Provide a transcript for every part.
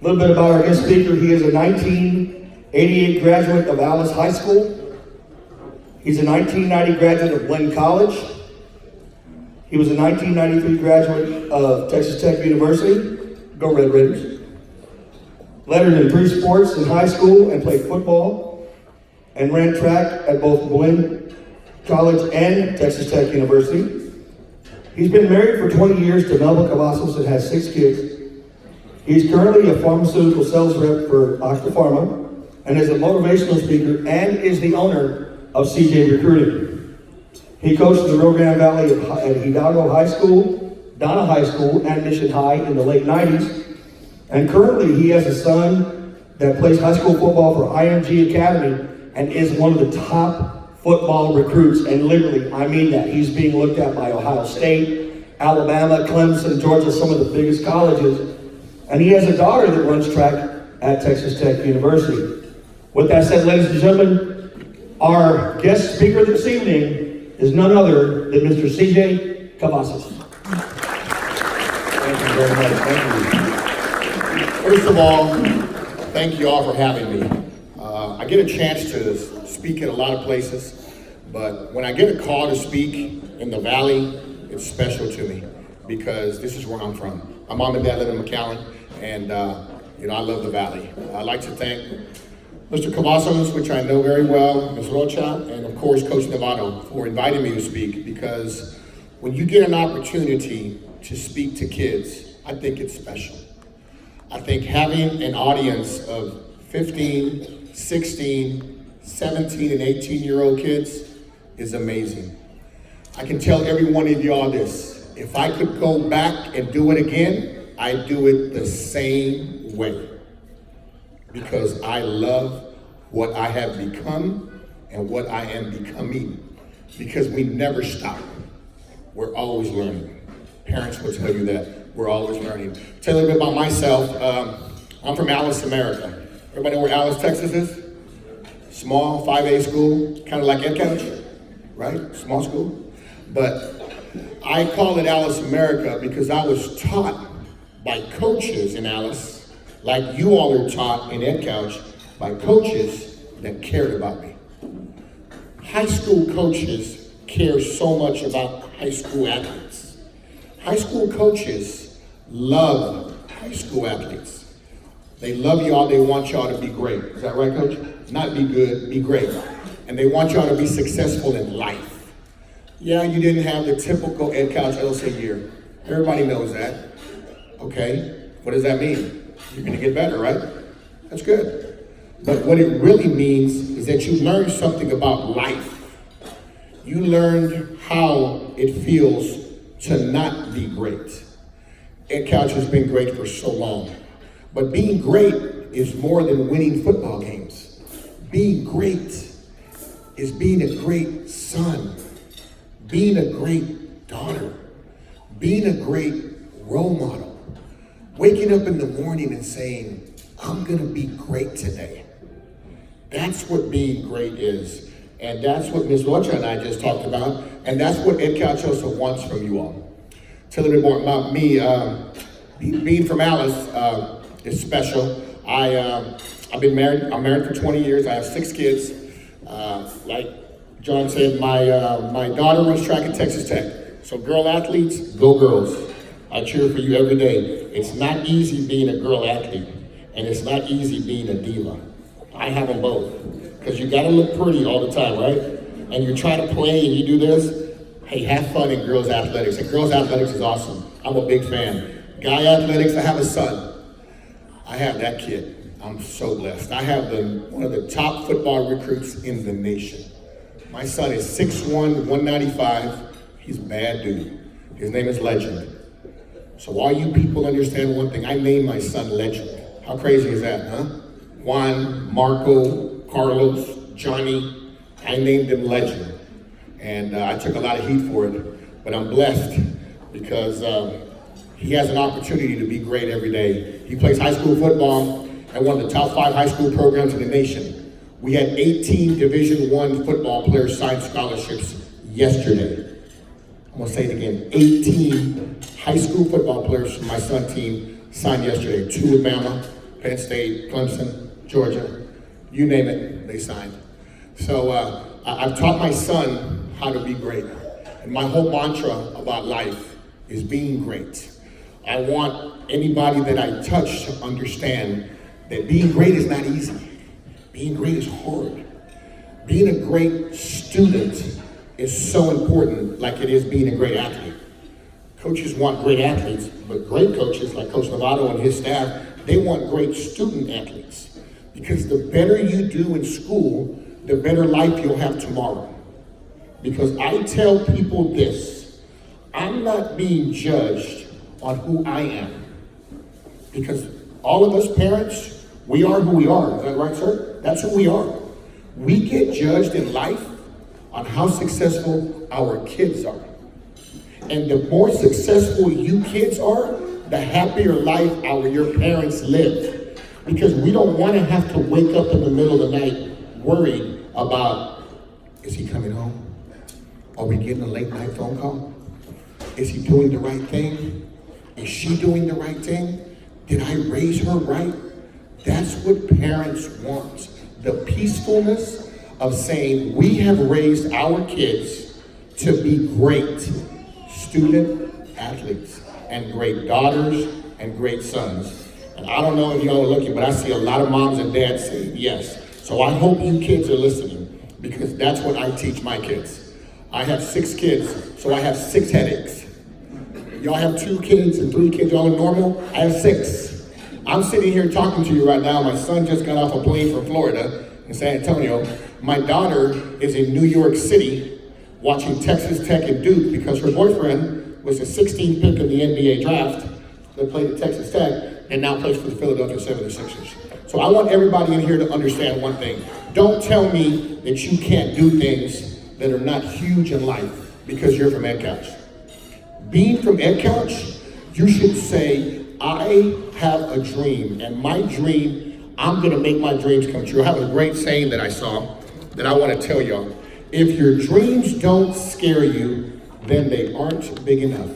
A little bit about our guest speaker. He is a 1988 graduate of Alice High School. He's a 1990 graduate of Wynn College. He was a 1993 graduate of Texas Tech University. Go Red Raiders. Lettered in 3 sports in high school and played football and ran track at both Wynn College and Texas Tech University. He's been married for 20 years to Melba Cavazos and has 6 kids. He's currently a pharmaceutical sales rep for Octapharma and is a motivational speaker and is the owner of CJ Recruiting. He coached the Rio Grande Valley at Hidalgo High School, Donna High School, and Mission High in the late 90s. And currently he has a son that plays high school football for IMG Academy and is one of the top football recruits. And literally, I mean that. He's being looked at by Ohio State, Alabama, Clemson, Georgia, some of the biggest colleges. And he has a daughter that runs track at Texas Tech University. With that said, ladies and gentlemen, our guest speaker this evening is none other than Mr. CJ Cavazos. Thank you very much. Thank you. First of all, thank you all for having me. I get a chance to speak at a lot of places, but when I get a call to speak in the Valley, it's special to me because this is where I'm from. My mom and dad live in McAllen, and I love the Valley. I'd like to thank Mr. Cavazos, which I know very well, Ms. Rocha, and of course Coach Novato for inviting me to speak, because when you get an opportunity to speak to kids, I think it's special. I think having an audience of 15, 16, 17, and 18-year-old kids is amazing. I can tell every one of y'all this. If I could go back and do it again, I'd do it the same way. Because I love what I have become and what I am becoming. Because we never stop. We're always learning. Parents will tell you that. We're always learning. Tell you a little bit about myself. I'm from Alice, America. Everybody know where Alice, Texas is? Small, 5A school, kind of like Edcouch, right? Small school. But I call it Alice, America because I was taught by coaches in Alice, like you all are taught in Edcouch, by coaches that cared about me. High school coaches care so much about high school athletes. High school coaches love high school athletes. They love y'all, they want y'all to be great. Is that right, Coach? Not be good, be great. And they want y'all to be successful in life. Yeah, you didn't have the typical Edcouch Elsa year. Everybody knows that. Okay, what does that mean? You're gonna get better, right? That's good. But what it really means is that you learned something about life. You learned how it feels to not be great. Edcouch has been great for so long. But being great is more than winning football games. Being great is being a great son, being a great daughter, being a great role model. Waking up in the morning and saying, I'm gonna be great today. That's what being great is. And that's what Ms. Rocha and I just talked about. And that's what Edcouch also wants from you all. Tell a little bit more about me. Being from Alice is special. I've been married. I'm married for 20 years. I have 6 kids. Like John said, my daughter runs track at Texas Tech. So girl athletes, go girls. I cheer for you every day. It's not easy being a girl athlete, and it's not easy being a diva. I have them both, because you gotta look pretty all the time, right? And you try to play and you do this, hey, have fun in girls athletics. And girls athletics is awesome. I'm a big fan. Guy athletics, I have a son. I have that kid. I'm so blessed. I have one of the top football recruits in the nation. My son is 6'1", 195. He's a bad dude. His name is Legend. So all you people understand one thing, I named my son Legend. How crazy is that, huh? Juan, Marco, Carlos, Johnny, I named him Legend. And I took a lot of heat for it, but I'm blessed because he has an opportunity to be great every day. He plays high school football at one of the top 5 high school programs in the nation. We had 18 Division I football players sign scholarships yesterday. I'm gonna say it again, 18 high school football players from my son's team signed yesterday. 2 with Bama Penn State, Clemson, Georgia, you name it, they signed. So I've taught my son how to be great. And my whole mantra about life is being great. I want anybody that I touch to understand that being great is not easy. Being great is hard. Being a great student is so important, like it is being a great athlete. Coaches want great athletes, but great coaches like Coach Novato and his staff, they want great student athletes. Because the better you do in school, the better life you'll have tomorrow. Because I tell people this, I'm not being judged on who I am. Because all of us parents, we are who we are. Is that right, sir? That's who we are. We get judged in life on how successful our kids are. And the more successful you kids are, the happier life your parents live. Because we don't want to have to wake up in the middle of the night worried about, is he coming home? Are we getting a late night phone call? Is he doing the right thing? Is she doing the right thing? Did I raise her right? That's what parents want. The peacefulness of saying, we have raised our kids to be great student athletes and great daughters and great sons. And I don't know if y'all are looking, but I see a lot of moms and dads saying yes. So I hope you kids are listening, because that's what I teach my kids. I have 6 kids, so I have 6 headaches. Y'all have 2 kids and 3 kids, y'all are normal? I have 6. I'm sitting here talking to you right now. My son just got off a plane from Florida in San Antonio. My daughter is in New York City watching Texas Tech and Duke because her boyfriend was the 16th pick in the NBA draft that played at Texas Tech and now plays for the Philadelphia 76ers. So I want everybody in here to understand one thing. Don't tell me that you can't do things that are not huge in life because you're from Edcouch. Being from Edcouch, you should say, I have a dream, and my dream, I'm gonna make my dreams come true. I have a great saying that I saw that I wanna tell y'all. If your dreams don't scare you, then they aren't big enough.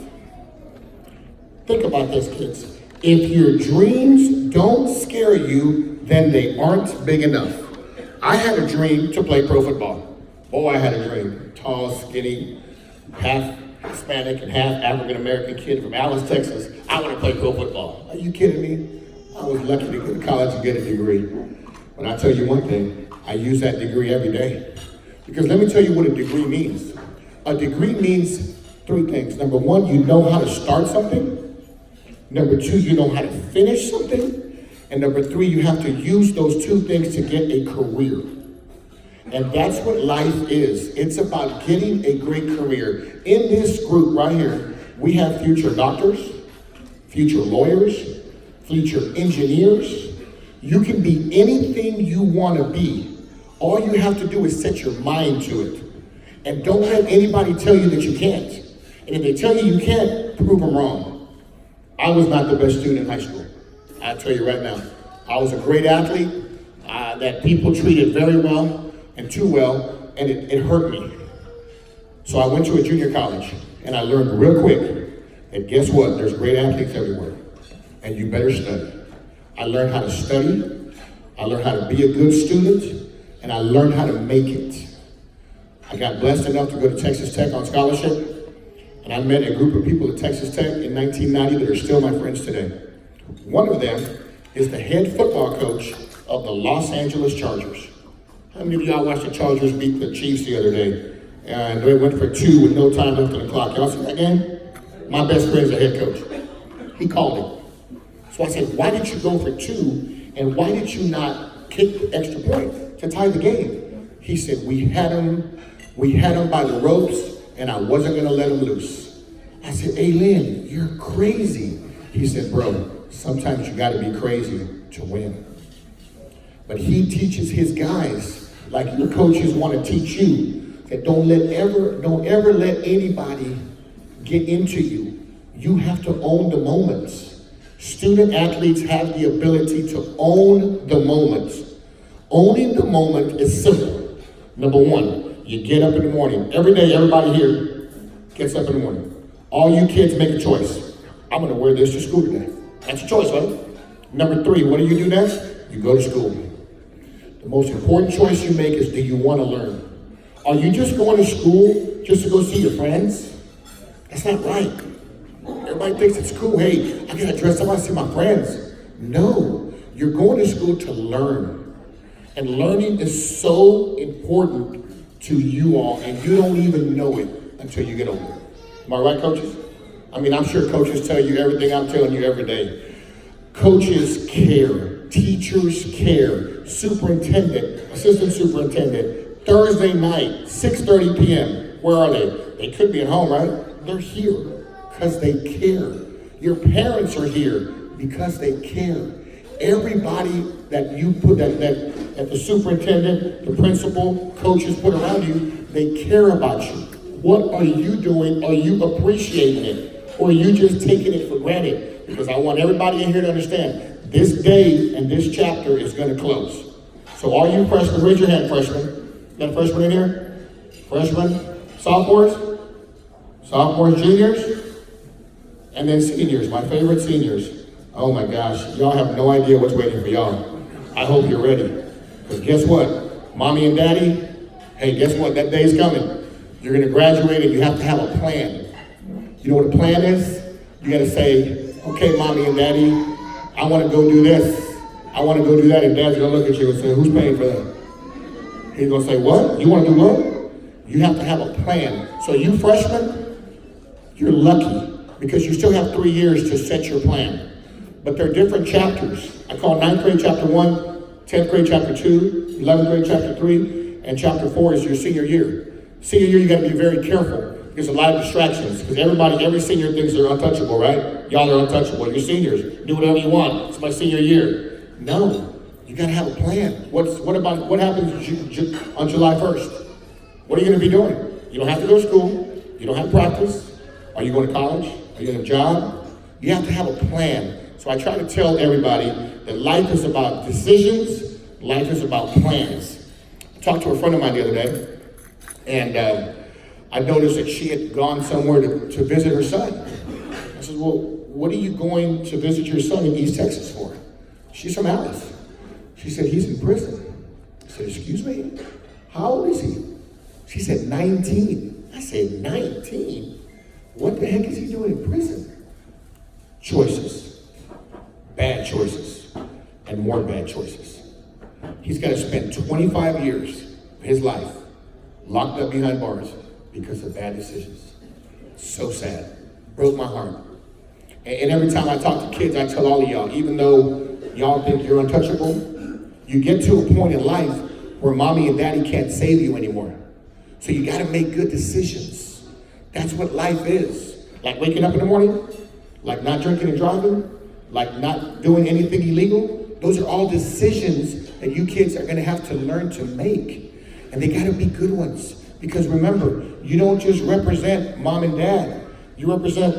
Think about this, kids. If your dreams don't scare you, then they aren't big enough. I had a dream to play pro football. Oh, I had a dream. Tall, skinny, half Hispanic and half African American kid from Alice, Texas. I want to play pro football. Are you kidding me? I was lucky to go to college and get a degree. But I tell you one thing, I use that degree every day. Because let me tell you what a degree means. A degree means 3 things. Number 1, you know how to start something. Number 2, you know how to finish something. And number 3, you have to use those 2 things to get a career. And that's what life is. It's about getting a great career. In this group right here, we have future doctors, future lawyers, future engineers. You can be anything you want to be. All you have to do is set your mind to it. And don't let anybody tell you that you can't. And if they tell you you can't, prove them wrong. I was not the best student in high school. I'll tell you right now. I was a great athlete that people treated very well and too well, and it hurt me. So I went to a junior college, and I learned real quick that guess what? There's great athletes everywhere, and you better study. I learned how to study, I learned how to be a good student, and I learned how to make it. I got blessed enough to go to Texas Tech on scholarship, and I met a group of people at Texas Tech in 1990 that are still my friends today. One of them is the head football coach of the Los Angeles Chargers. How many of y'all watched the Chargers beat the Chiefs the other day? And they went for 2 with no time left on the clock. Y'all see that game? My best friend's the head coach. He called it. So I said, why did you go for 2? And why did you not kick the extra point to tie the game? He said, we had him by the ropes, and I wasn't gonna let him loose. I said, hey Lynn, you're crazy. He said, bro, sometimes you gotta be crazy to win. But he teaches his guys, like your coaches want to teach you, that don't ever let anybody get into you. You have to own the moments. Student athletes have the ability to own the moments. Owning the moment is simple. Number 1, you get up in the morning. Every day, everybody here gets up in the morning. All you kids make a choice. I'm gonna wear this to school today. That's a choice, right? Number 3, what do you do next? You go to school. The most important choice you make is, do you want to learn? Are you just going to school just to go see your friends? That's not right. Everybody thinks it's cool. Hey, I gotta dress up, I see my friends. No, you're going to school to learn. And learning is so important to you all, and you don't even know it until you get older. Am I right, coaches? I mean, I'm sure coaches tell you everything I'm telling you every day. Coaches care, teachers care, superintendent, assistant superintendent, Thursday night, 6:30 p.m. Where are they? They could be at home, right? They're here because they care. Your parents are here because they care. Everybody that you put, that the superintendent, the principal, coaches put around you, they care about you. What are you doing? Are you appreciating it? Or are you just taking it for granted? Because I want everybody in here to understand, this day and this chapter is going to close. So all you freshmen, raise your hand, freshmen. Got a freshman in here? Freshmen? Sophomores? Sophomores, juniors? And then seniors, my favorite seniors. Oh my gosh, y'all have no idea what's waiting for y'all. I hope you're ready. Because guess what? Mommy and daddy, hey, guess what? That day's coming. You're going to graduate and you have to have a plan. You know what a plan is? You got to say, okay, mommy and daddy, I want to go do this. I want to go do that. And dad's going to look at you and say, who's paying for that? He's going to say, what? You want to do what? You have to have a plan. So you freshmen, you're lucky because you still have 3 years to set your plan. But they're different chapters. I call 9th grade chapter 1, 10th grade chapter 2, 11th grade chapter 3, and chapter 4 is your senior year. Senior year, you got to be very careful. There's a lot of distractions because every senior thinks they're untouchable, right? Y'all are untouchable. You're seniors. Do whatever you want. It's my senior year. No, you got to have a plan. What happens on July 1st? What are you going to be doing? You don't have to go to school. You don't have to practice. Are you going to college? Are you going to a job? You have to have a plan. So I try to tell everybody that life is about decisions. Life is about plans. I talked to a friend of mine the other day, and I noticed that she had gone somewhere to visit her son. I said, well, what are you going to visit your son in East Texas for? She's from Alice. She said, he's in prison. I said, excuse me? How old is he? She said, 19. I said, 19? What the heck is he doing in prison? Choices. Bad choices. And more bad choices. He's got to spend 25 years of his life locked up behind bars because of bad decisions. So sad. Broke my heart. And every time I talk to kids, I tell all of y'all, even though y'all think you're untouchable, you get to a point in life where mommy and daddy can't save you anymore. So you got to make good decisions. That's what life is. Like waking up in the morning, like not drinking and driving, like not doing anything illegal. Those are all decisions that you kids are going to have to learn to make. And they got to be good ones. Because remember, you don't just represent mom and dad. You represent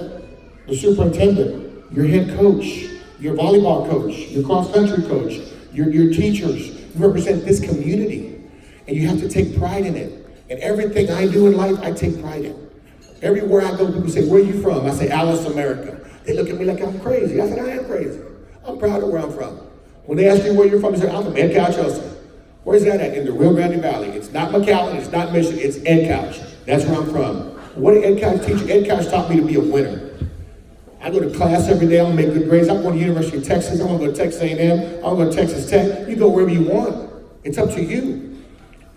the superintendent, your head coach, your volleyball coach, your cross-country coach, your teachers. You represent this community. And you have to take pride in it. And everything I do in life, I take pride in. Everywhere I go, people say, where are you from? I say, Alice, America. They look at me like I'm crazy. I said, I am crazy. I'm proud of where I'm from. When they ask you where you're from, they say, I'm from Edcouch, Elsa. Where's that at? In the Rio Grande Valley. It's not McAllen, it's not Michigan, it's Edcouch. That's where I'm from. What did Edcouch teach you? Edcouch taught me to be a winner. I go to class every day, I'm gonna make good grades. I'm going to the University of Texas, I'm gonna go to Texas A&M, I'm gonna go to Texas Tech. You go wherever you want. It's up to you.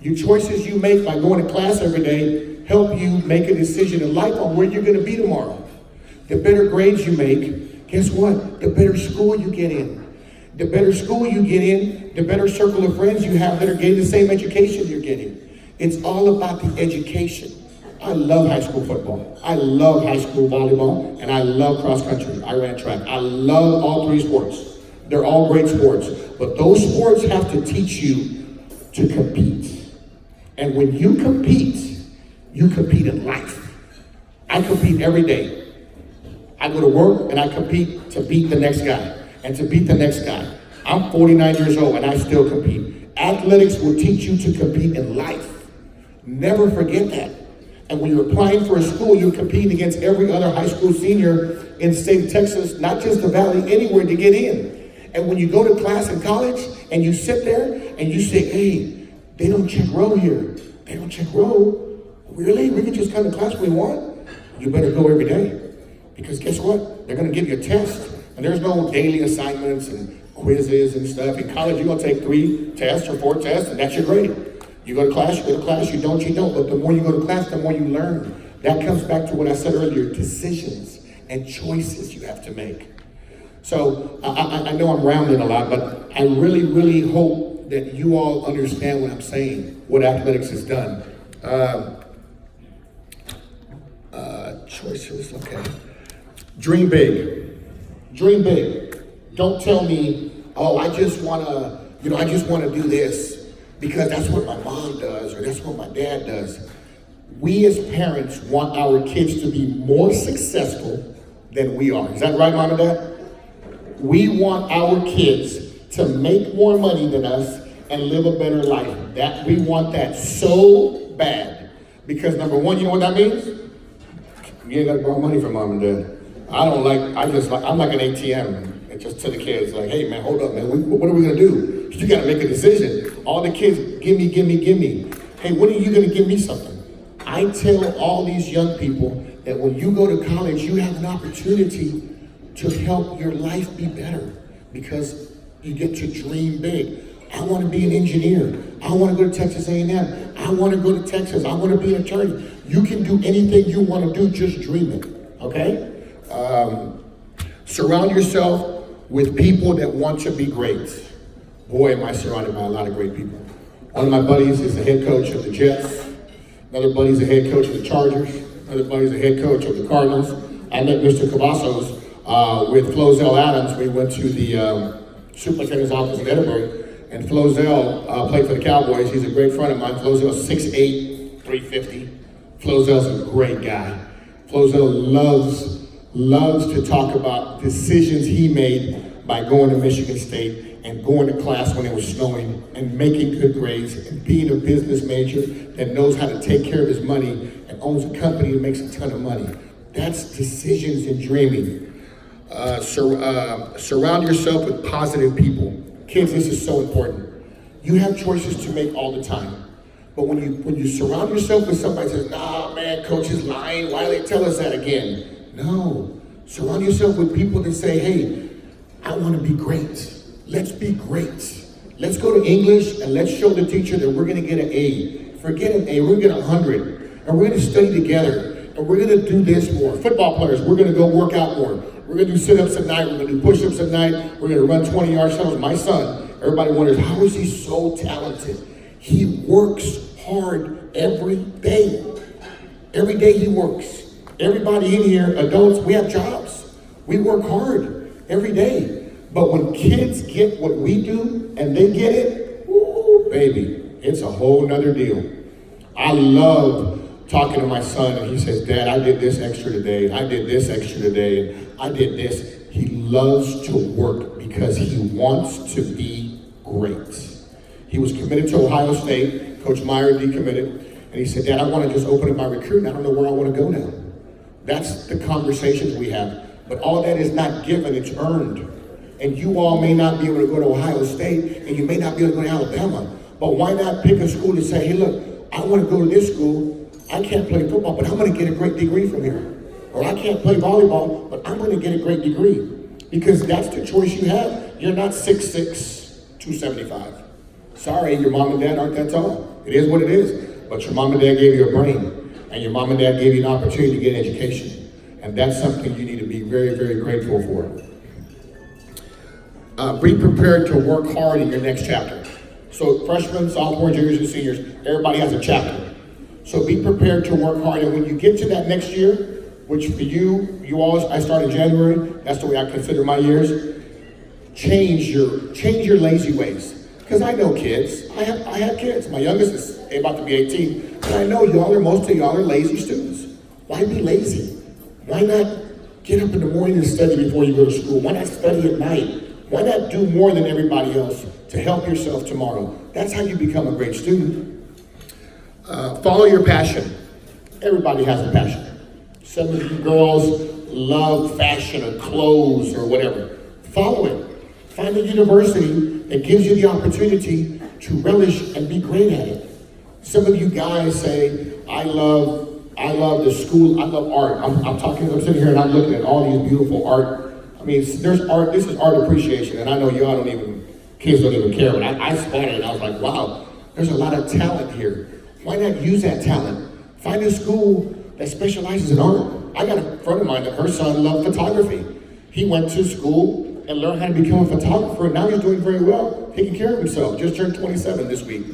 Your choices you make by going to class every day help you make a decision in life on where you're gonna be tomorrow. The better grades you make, guess what? The better school you get in. The better school you get in, the better circle of friends you have that are getting the same education you're getting. It's all about the education. I love high school football. I love high school volleyball, and I love cross country. I ran track. I love all 3 sports. They're all great sports, but those sports have to teach you to compete. And when you compete in life. I compete every day. I go to work and I compete to beat the next guy. And to beat the next guy. I'm 49 years old and I still compete. Athletics will teach you to compete in life. Never forget that. And when you're applying for a school, you're competing against every other high school senior in the state of Texas, not just the Valley, anywhere to get in. And when you go to class in college and you sit there and you say, hey, they don't check row here. They don't check row. Really? We can just come to class when we want? You better go every day. Because guess what? They're going to give you a test. And there's no daily assignments and quizzes and stuff. In college, you're going to take 3 tests or 4 tests, and that's your grade. You go to class, you go to class, you don't. But the more you go to class, the more you learn. That comes back to what I said earlier, decisions and choices you have to make. So I know I'm rounding a lot, but I really, really hope that you all understand what I'm saying, what athletics has done. Choices, okay. Dream big. Dream big. Don't tell me, oh, I just want to do this because that's what my mom does or that's what my dad does. We as parents want our kids to be more successful than we are. Is that right, Mom and Dad? We want our kids to make more money than us and live a better life. We want that so bad. Because number one, you know what that means? You ain't got to borrow money from Mom and Dad. I'm like an ATM. And just to the kids, like, hey man, hold up, man. What are we gonna do? You gotta make a decision. All the kids, give me. Hey, when are you gonna give me something? I tell all these young people that when you go to college, you have an opportunity to help your life be better because you get to dream big. I want to be an engineer. I want to go to Texas A&M. I want to go to Texas. I want to be an attorney. You can do anything you want to do, just dream it, okay? Surround yourself with people that want to be great. Boy, am I surrounded by a lot of great people. One of my buddies is the head coach of the Jets. Another buddy's the head coach of the Chargers. Another buddy's the head coach of the Cardinals. I met Mr. Cavazos with Flozell Adams. We went to the superintendent's office in Edinburgh, and Flozell played for the Cowboys. He's a great friend of mine. Flozell's 6'8", 350. Flozell's a great guy. Flozell loves to talk about decisions he made by going to Michigan State and going to class when it was snowing and making good grades and being a business major that knows how to take care of his money and owns a company that makes a ton of money. That's decisions and dreaming. Surround yourself with positive people. Kids, this is so important. You have choices to make all the time. But when you surround yourself with somebody that says, nah, man, coach is lying. Why do they tell us that again? No. Surround yourself with people that say, hey, I want to be great. Let's be great. Let's go to English and let's show the teacher that we're going to get an A. Forget an A, we're going to get 100. And we're going to study together. And we're going to do this more. Football players, we're going to go work out more. We're going to do sit-ups at night. We're going to do push-ups at night. We're going to run 20-yard shuttles. My son, everybody wonders, how is he so talented? He works hard every day. Every day he works. Everybody in here, adults, we have jobs. We work hard every day. But when kids get what we do and they get it, woo, baby, it's a whole nother deal. I love talking to my son and he says, Dad, I did this extra today. I did this extra today. And I did this. He loves to work because he wants to be great. He was committed to Ohio State. Coach Meyer decommitted. And he said, Dad, I want to just open up my recruiting. I don't know where I want to go now. That's the conversations we have. But all that is not given, it's earned. And you all may not be able to go to Ohio State, and you may not be able to go to Alabama. But why not pick a school and say, hey, look, I want to go to this school. I can't play football, but I'm going to get a great degree from here. Or I can't play volleyball, but I'm going to get a great degree. Because that's the choice you have. You're not 6'6", 275. Sorry, your mom and dad aren't that tall. It is what it is. But your mom and dad gave you a brain. And your mom and dad gave you an opportunity to get an education. And that's something you need to be very, very grateful for. Be prepared to work hard in your next chapter. So freshmen, sophomores, juniors, and seniors, everybody has a chapter. So be prepared to work hard. And when you get to that next year, which for you all, I start in January, that's the way I consider my years, change your lazy ways. Because I know kids, I have kids. My youngest is about to be 18, but I know most of y'all are lazy students. Why be lazy? Why not get up in the morning and study before you go to school? Why not study at night? Why not do more than everybody else to help yourself tomorrow? That's how you become a great student. Follow your passion. Everybody has a passion. Some of you girls love fashion or clothes or whatever. Follow it. Find a university that gives you the opportunity to relish and be great at it. Some of you guys say, I love the school, I love art. I'm sitting here and I'm looking at all these beautiful art. I mean, there's art, this is art appreciation, and I know y'all kids don't even care, but I spotted it and I was like, wow, there's a lot of talent here. Why not use that talent? Find a school that specializes in art. I got a friend of mine that her son loved photography. He went to school and learned how to become a photographer, and now he's doing very well, taking care of himself. Just turned 27 this week.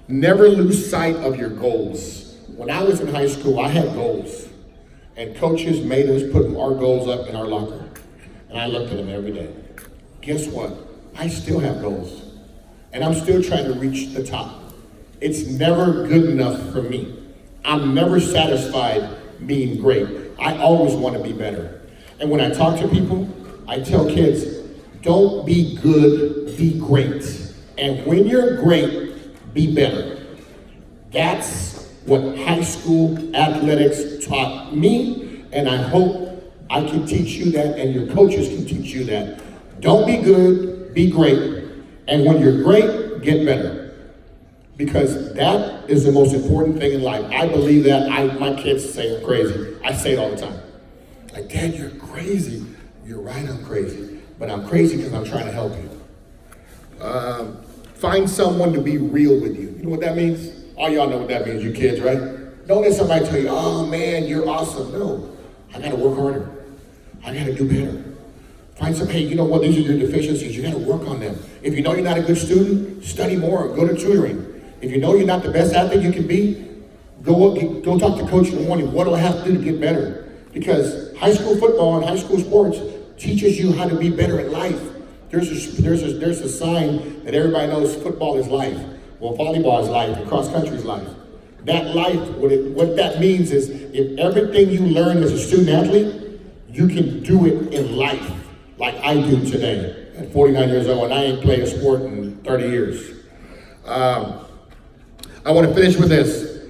Never lose sight of your goals. When I was in high school, I had goals, and coaches made us put our goals up in our locker, and I looked at them every day. Guess what? I still have goals, and I'm still trying to reach the top. It's never good enough for me. I'm never satisfied being great. I always want to be better. And when I talk to people, I tell kids, don't be good, be great. And when you're great, be better. That's what high school athletics taught me, and I hope I can teach you that, and your coaches can teach you that. Don't be good, be great. And when you're great, get better. Because that is the most important thing in life. I believe that. My kids say I'm crazy. I say it all the time. Like, Dad, you're crazy. You're right, I'm crazy. But I'm crazy because I'm trying to help you. Find someone to be real with you. You know what that means? All y'all know what that means, you kids, right? Don't let somebody tell you, oh man, you're awesome. No, I gotta work harder. I gotta do better. Find some, hey, you know what, these are your deficiencies. You gotta work on them. If you know you're not a good student, study more, go to tutoring. If you know you're not the best athlete you can be, go talk to coach in the morning. What do I have to do to get better? Because high school football and high school sports teaches you how to be better at life. There's a sign that everybody knows football is life. Well, volleyball is life, and cross country is life. That life, what that means is, if everything you learn as a student athlete, you can do it in life, like I do today at 49 years old, and I ain't played a sport in 30 years. I want to finish with this.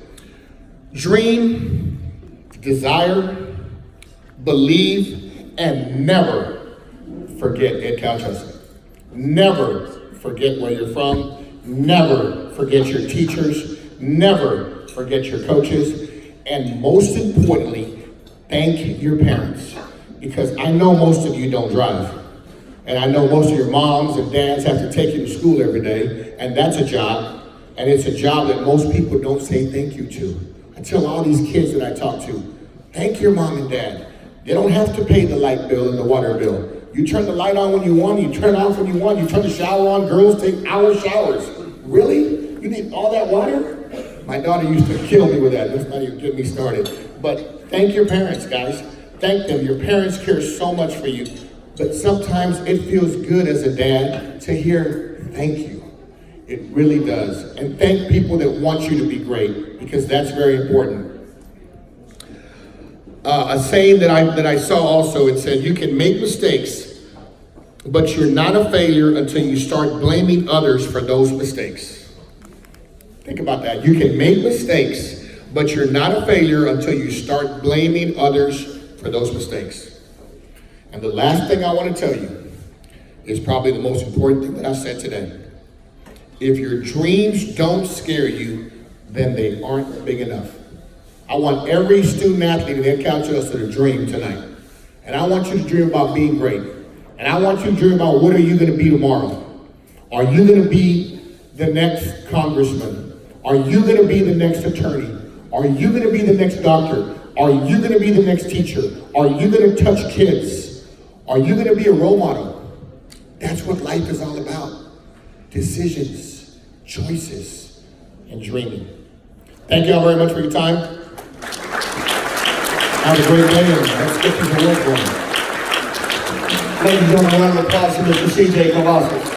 Dream, desire, believe, and never forget Edcouch. Never forget where you're from. Never forget your teachers. Never forget your coaches. And most importantly, thank your parents. Because I know most of you don't drive. And I know most of your moms and dads have to take you to school every day. And that's a job. And it's a job that most people don't say thank you to. I tell all these kids that I talk to, thank your mom and dad. They don't have to pay the light bill and the water bill. You turn the light on when you want, you turn it off when you want, you turn the shower on. Girls take hour showers. Really? You need all that water? My daughter used to kill me with that. Let's not even get me started. But thank your parents, guys. Thank them. Your parents care so much for you. But sometimes it feels good as a dad to hear thank you. It really does. And thank people that want you to be great, because that's very important. A saying that I saw also, it said, you can make mistakes, but you're not a failure until you start blaming others for those mistakes. Think about that. You can make mistakes, but you're not a failure until you start blaming others for those mistakes. And the last thing I want to tell you is probably the most important thing that I said today. If your dreams don't scare you, then they aren't big enough. I want every student athlete in Edcouch to dream tonight. And I want you to dream about being great. And I want you to dream about, what are you going to be tomorrow? Are you going to be the next congressman? Are you going to be the next attorney? Are you going to be the next doctor? Are you going to be the next teacher? Are you going to touch kids? Are you going to be a role model? That's what life is all about. Decisions, choices, and dreaming. Thank you all very much for your time. Have a great day, and let's get to the work going. Ladies and gentlemen, a round of applause for Mr. C.J. Cavazos.